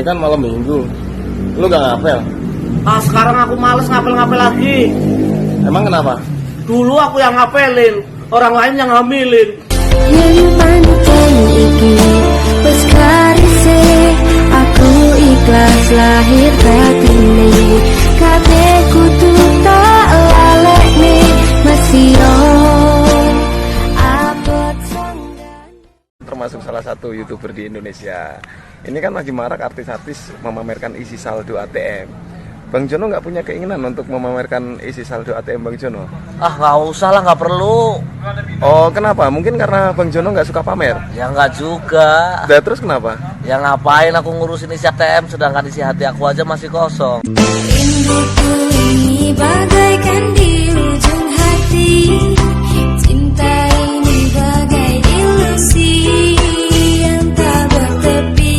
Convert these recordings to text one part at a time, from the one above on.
kan malam minggu. Lu gak ngapel? Sekarang aku males ngapel-ngapel lagi. Emang kenapa? Dulu aku yang ngapelin, orang lain yang hamilin. Yen pancen iki wis karise, aku ikhlas lahir batine. Kabeh kudu tak lalekne mesio abot sanggan. Termasuk salah satu YouTuber di Indonesia. Ini kan lagi marak artis-artis memamerkan isi saldo ATM. Bang Jono nggak punya keinginan untuk memamerkan isi saldo ATM Bang Jono? Nggak usah lah, nggak perlu. Oh, kenapa? Mungkin karena Bang Jono nggak suka pamer? Ya nggak juga. Nah, terus kenapa? Ya ngapain aku ngurusin isi ATM sedangkan isi hati aku aja masih kosong. Rinduku ini bagaikan di ujung hati, cinta ini bagai ilusi yang tak bertepi.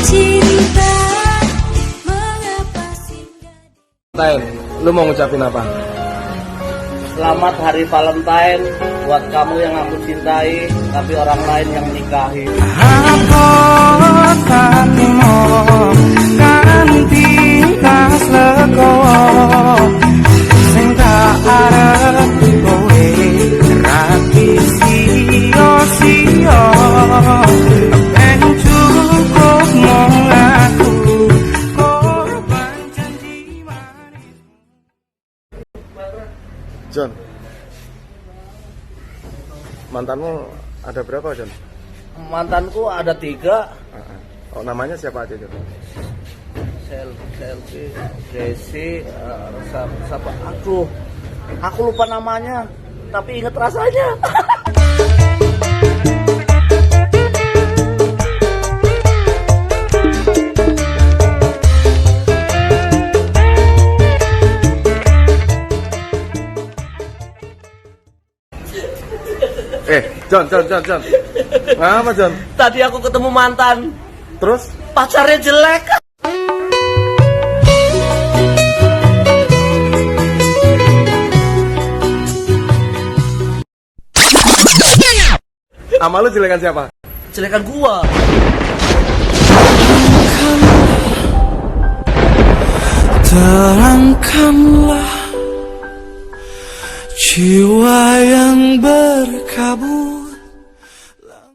Cinta mengapa singgah. Valentine, lu mau ngucapin apa? Selamat Hari Valentine buat kamu yang aku cintai, tapi orang lain yang menikahi. Aku tak mau ganti tas legowo sing tak arep kowe rati sio-sio ben cukup mung aku korban janji manis. John, mantanmu ada berapa, John? Mantanku ada 3. Oh, namanya siapa aja, John? Selfie, Desi, siapa? Aduh, aku lupa namanya, tapi inget rasanya. John. Ngapa, John? Tadi aku ketemu mantan, Terus? pacarnya jelek. Sama lu jelekan siapa? Jelekan gua. Terangkanlah jiwa yang berkabut